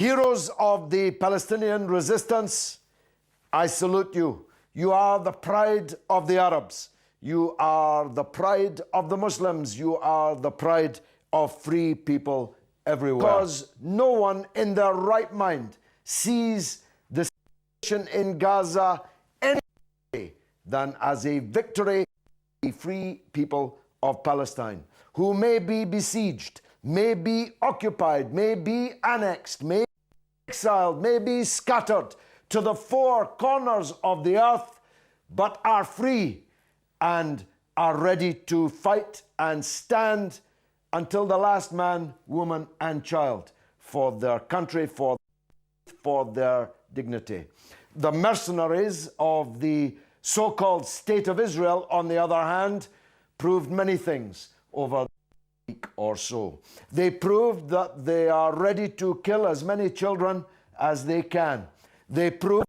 Heroes of the Palestinian resistance, I salute you. You are the pride of the Arabs. You are the pride of the Muslims. You are the pride of free people everywhere. Because no one in their right mind sees the situation in Gaza any way than as a victory for the free people of Palestine, who may be besieged, may be occupied, may be annexed, may be exiled, may be scattered to the four corners of the earth, but are free and are ready to fight and stand until the last man, woman, and child for their country, for their dignity. The mercenaries of the so-called State of Israel, on the other hand, proved many things over the week or so. They proved that they are ready to kill as many children as they can. They proved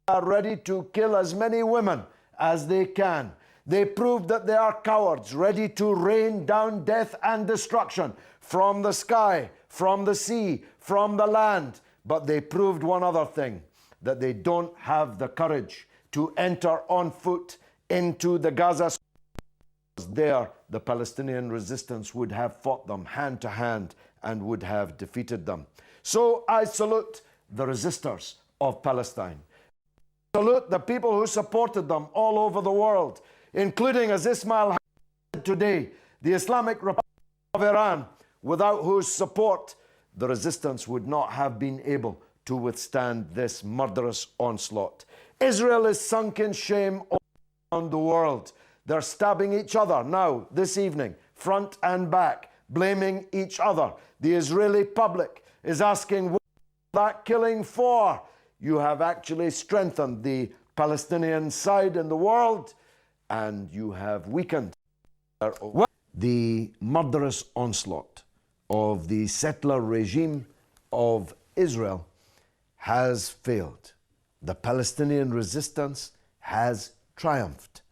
they are ready to kill as many women as they can. They proved that they are cowards, ready to rain down death and destruction from the sky, from the sea, from the land. But they proved one other thing, that they don't have the courage to enter on foot into the Gaza. There, the Palestinian resistance would have fought them hand to hand and would have defeated them. So I salute the resistors of Palestine. I salute the people who supported them all over the world, including, as Ismail said today, the Islamic Republic of Iran, without whose support the resistance would not have been able to withstand this murderous onslaught. Israel is sunk in shame all around the world. They're stabbing each other now, this evening, front and back, blaming each other. The Israeli public is asking, what is that killing for? You have actually strengthened the Palestinian side in the world, and you have weakened the murderous onslaught of the settler regime of Israel has failed. The Palestinian resistance has triumphed.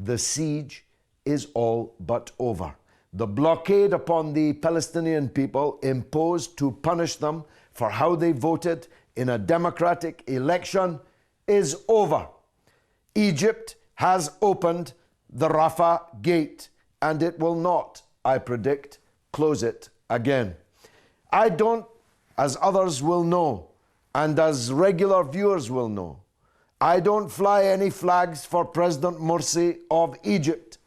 The siege is all but over. The blockade upon the Palestinian people imposed to punish them for how they voted in a democratic election is over. Egypt has opened the Rafah gate, and it will not, I predict, close it again. I don't, as others will know, and as regular viewers will know, I don't fly any flags for President Morsi of Egypt,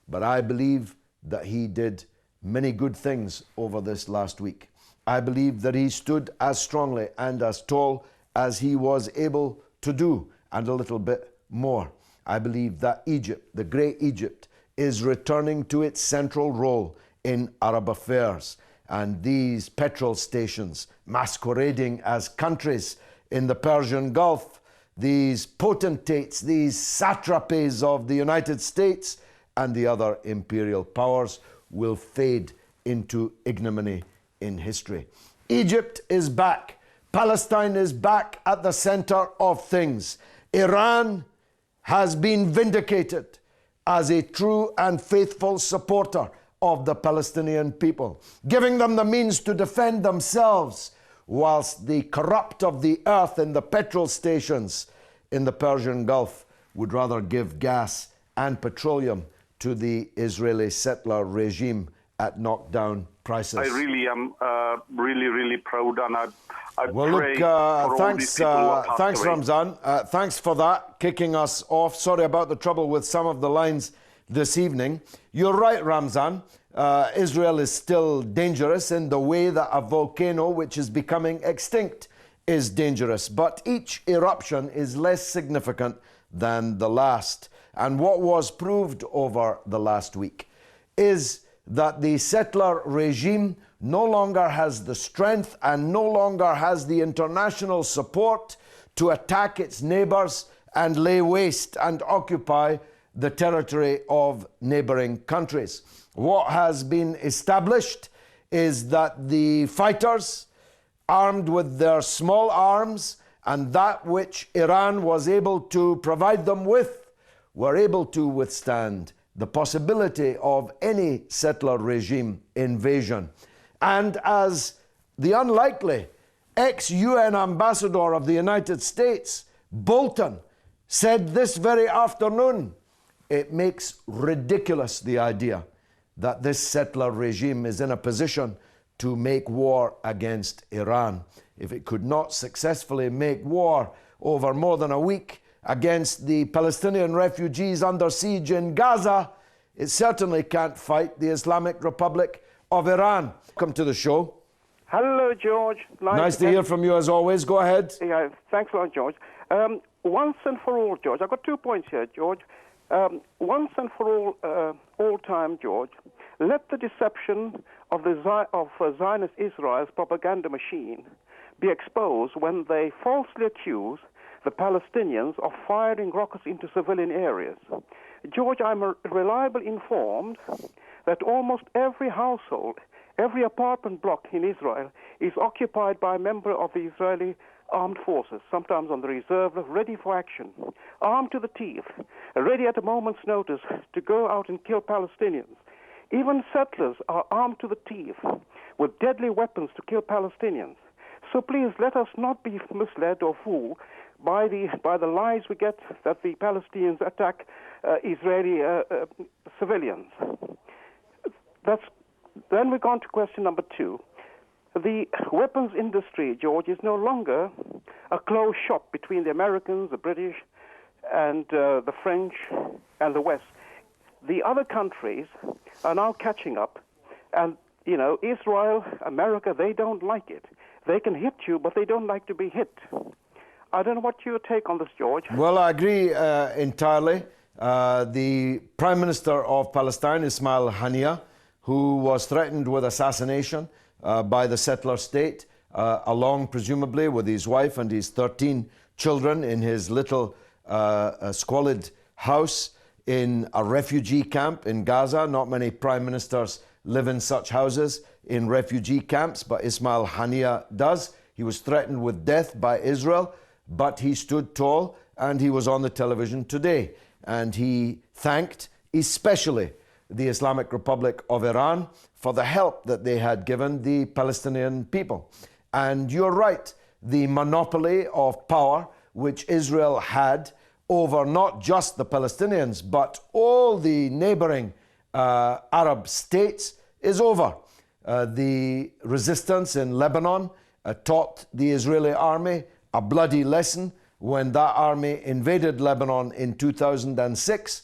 but I believe that he did many good things over this last week. I believe that he stood as strongly and as tall as he was able to do, and a little bit more. I believe that Egypt, the great Egypt, is returning to its central role in Arab affairs. And these petrol stations masquerading as countries in the Persian Gulf, these potentates, these satrapies of the United States and the other imperial powers will fade into ignominy in history. Egypt is back. Palestine is back at the center of things. Iran has been vindicated as a true and faithful supporter of the Palestinian people, giving them the means to defend themselves, whilst the corrupt of the earth in the petrol stations in the Persian Gulf would rather give gas and petroleum to the Israeli settler regime at knockdown prices. I really am really proud, and I well, pray look, for all these people who are passed thanks, away. Ramzan. Thanks for that, kicking us off. Sorry about the trouble with some of the lines this evening. You're right, Ramzan. Israel is still dangerous in the way that a volcano which is becoming extinct is dangerous. But each eruption is less significant than the last. And what was proved over the last week is that the settler regime no longer has the strength and no longer has the international support to attack its neighbors and lay waste and occupy the territory of neighboring countries. What has been established is that the fighters, armed with their small arms and that which Iran was able to provide them with, were able to withstand the possibility of any settler regime invasion. And as the unlikely ex-UN ambassador of the United States, Bolton, said this very afternoon. It makes ridiculous the idea that this settler regime is in a position to make war against Iran. If it could not successfully make war over more than a week against the Palestinian refugees under siege in Gaza, it certainly can't fight the Islamic Republic of Iran. Welcome to the show. Hello, George. Nice to hear from you as always. Go ahead. Yeah, thanks a lot, George. Once and for all, George, I've got 2 points here, George. Once and for all time, George, let the deception of Zionist Israel's propaganda machine be exposed when they falsely accuse the Palestinians of firing rockets into civilian areas. George, I'm reliably informed that almost every household, every apartment block in Israel is occupied by a member of the Israeli armed forces, sometimes on the reserve, ready for action, armed to the teeth, ready at a moment's notice to go out and kill Palestinians. Even settlers are armed to the teeth with deadly weapons to kill Palestinians. So please let us not be misled or fooled by the lies we get that the Palestinians attack Israeli civilians. Then we go on to question number 2. The weapons industry, George, is no longer a closed shop between the Americans, the British, and the French, and the West. The other countries are now catching up, and, you know, Israel, America, they don't like it. They can hit you, but they don't like to be hit. I don't know what your take on this, George. Well, I agree entirely. The Prime Minister of Palestine, Ismail Haniyeh, who was threatened with assassination by the settler state, along presumably with his wife and his 13 children in his little squalid house in a refugee camp in Gaza. Not many prime ministers live in such houses in refugee camps, but Ismail Haniyeh does. He was threatened with death by Israel, but he stood tall, and he was on the television today, and he thanked especially the Islamic Republic of Iran for the help that they had given the Palestinian people. And you're right, the monopoly of power which Israel had over not just the Palestinians, but all the neighboring Arab states is over. The resistance in Lebanon taught the Israeli army a bloody lesson when that army invaded Lebanon in 2006,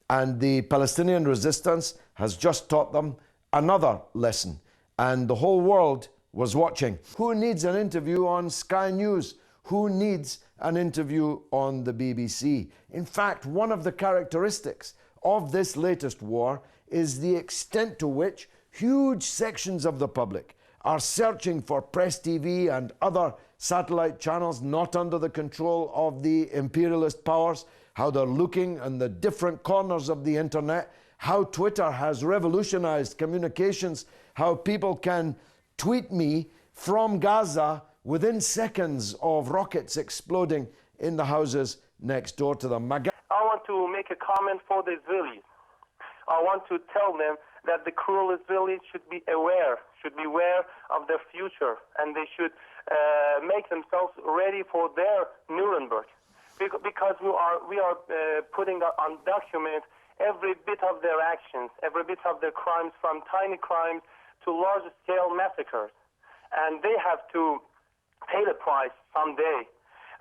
and the Palestinian resistance has just taught them another lesson, and the whole world was watching. Who needs an interview on Sky News? Who needs an interview on the BBC? In fact, one of the characteristics of this latest war is the extent to which huge sections of the public are searching for Press TV and other satellite channels not under the control of the imperialist powers, how they're looking in the different corners of the internet, how Twitter has revolutionized communications, how people can tweet me from Gaza within seconds of rockets exploding in the houses next door to them. I want to make a comment for the Israelis. I want to tell them that the cruel Israelis should be aware of their future, and they should make themselves ready for their Nuremberg, because we are putting on document every bit of their actions, every bit of their crimes, from tiny crimes to large-scale massacres, and they have to pay the price someday.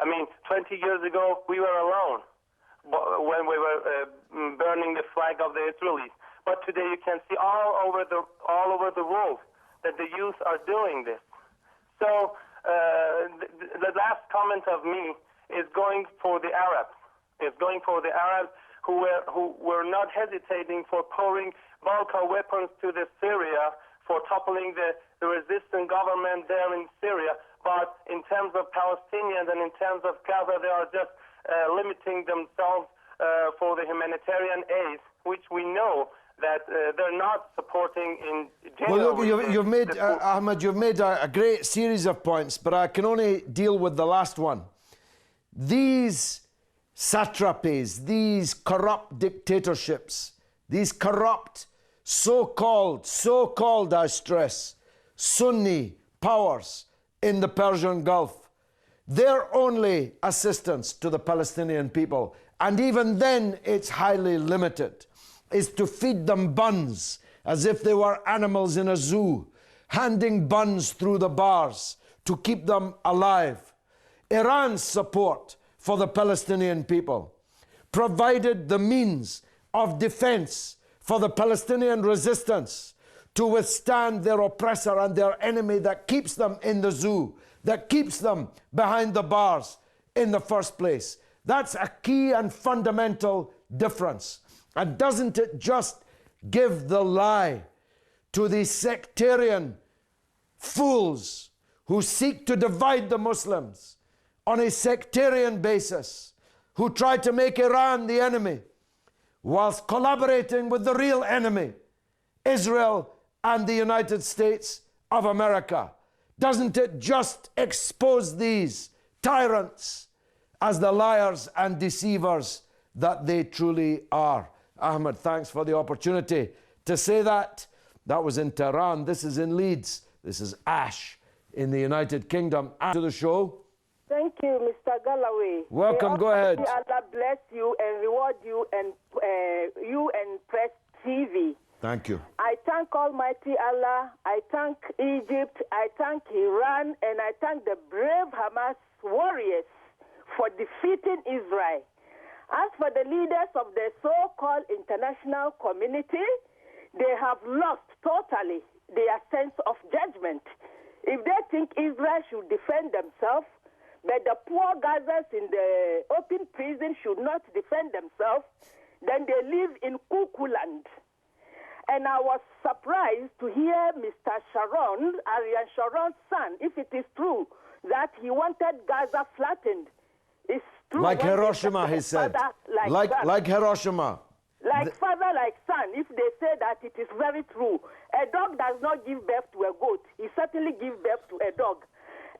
I mean, 20 years ago we were alone when we were burning the flag of the Israelis. But today you can see all over the world that the youth are doing this. So the last comment of me is going for the Arabs. It's going for the Arabs who were not hesitating for pouring bulk of weapons to the Syria, for toppling the resistant government there in Syria. But in terms of Palestinians and in terms of Gaza, they are just limiting themselves for the humanitarian aid, which we know that they're not supporting in general. Well, look, you've made, Ahmed, you've made a great series of points, but I can only deal with the last one. These satrapies, these corrupt dictatorships, these corrupt so-called, I stress, Sunni powers in the Persian Gulf. Their only assistance to the Palestinian people, and even then it's highly limited, is to feed them buns as if they were animals in a zoo, handing buns through the bars to keep them alive. Iran's support for the Palestinian people provided the means of defense for the Palestinian resistance to withstand their oppressor and their enemy that keeps them in the zoo, that keeps them behind the bars in the first place. That's a key and fundamental difference. And doesn't it just give the lie to these sectarian fools who seek to divide the Muslims on a sectarian basis, who try to make Iran the enemy, whilst collaborating with the real enemy, Israel and the United States of America? Doesn't it just expose these tyrants as the liars and deceivers that they truly are? Ahmed, thanks for the opportunity to say that. That was in Tehran. This is in Leeds. This is Ash in the United Kingdom. To the show. Thank you, Mr. Galloway. Welcome, go ahead. May Allah bless you and reward you and Press TV. Thank you. I thank Almighty Allah. I thank Egypt. I thank Iran. And I thank the brave Hamas warriors for defeating Israel. As for the leaders of the so-called international community, they have lost totally their sense of judgment. If they think Israel should defend themselves, but the poor Gazas in the open prison should not defend themselves, then they live in cuckoo land. And I was surprised to hear Mr. Sharon, Ariel Sharon's son, if it is true that he wanted Gaza flattened. It's true. Like Hiroshima, he said. Like Hiroshima. Like father, like son, if they say that, it is very true. A dog does not give birth to a goat. He certainly gives birth to a dog.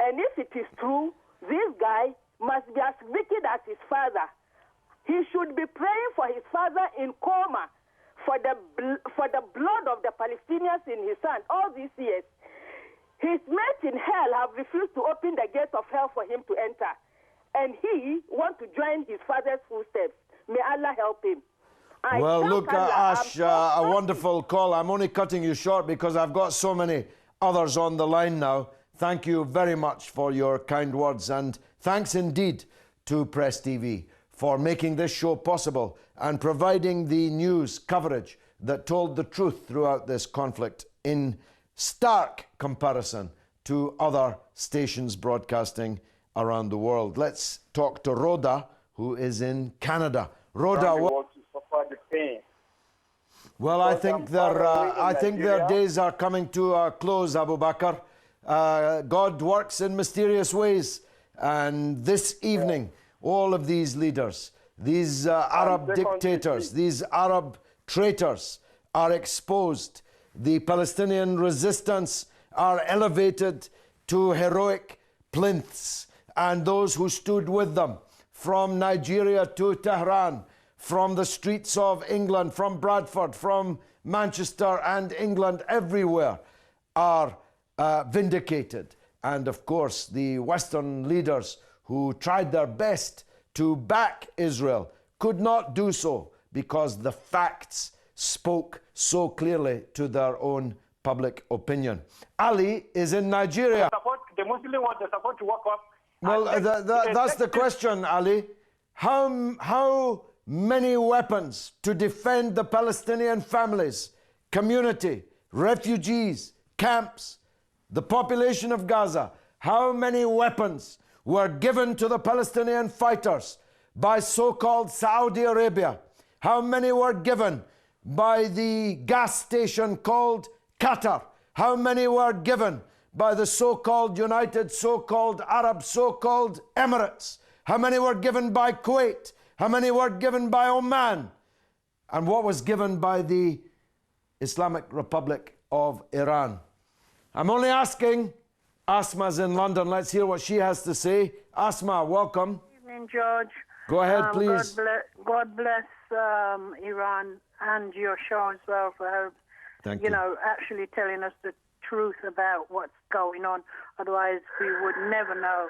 And if it is true, this guy must be as wicked as his father. He should be praying for his father in coma, for the blood of the Palestinians in his hand all these years. His mates in hell have refused to open the gates of hell for him to enter. And he wants to join his father's footsteps. May Allah help him. Well, look, Ash, a wonderful call. I'm only cutting you short because I've got so many others on the line now. Thank you very much for your kind words, and thanks indeed to Press TV for making this show possible and providing the news coverage that told the truth throughout this conflict in stark comparison to other stations broadcasting around the world. Let's talk to Rhoda, who is in Canada. Rhoda, well, I think their days are coming to a close, Abu Bakr. God works in mysterious ways, and this evening, all of these leaders, these Arab dictators, these Arab traitors are exposed. The Palestinian resistance are elevated to heroic plinths, and those who stood with them from Nigeria to Tehran, from the streets of England, from Bradford, from Manchester and England, everywhere, are vindicated. And of course, the Western leaders who tried their best to back Israel could not do so because the facts spoke so clearly to their own public opinion. Ali is in Nigeria. The Muslim want the support to walk up. Well, that's the question, Ali. How many weapons to defend the Palestinian families, community, refugees, camps, the population of Gaza? How many weapons were given to the Palestinian fighters by so-called Saudi Arabia? How many were given by the gas station called Qatar? How many were given by the so-called United, so-called Arab, so-called Emirates? How many were given by Kuwait? How many were given by Oman? And what was given by the Islamic Republic of Iran? I'm only asking. Asma's in London. Let's hear what she has to say. Asma, welcome. Good evening, George. Go ahead, please. God bless Iran and your show as well for Thank you. actually telling us the truth about what's going on. Otherwise, we would never know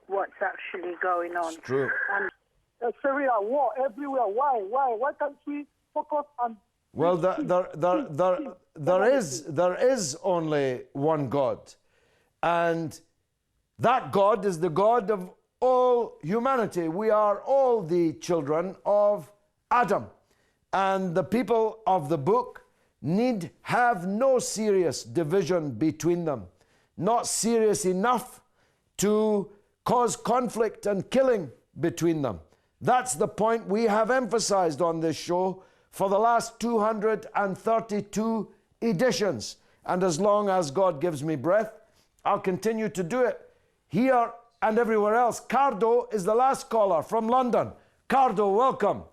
what's actually going on. It's true. And Syria, war everywhere. Why? Why can't we focus on? Well, there is only one God. And that God is the God of all humanity. We are all the children of Adam. And the people of the book need have no serious division between them. Not serious enough to cause conflict and killing between them. That's the point we have emphasized on this show for the last 232 editions. And as long as God gives me breath, I'll continue to do it here and everywhere else. Cardo is the last caller from London. Cardo, welcome.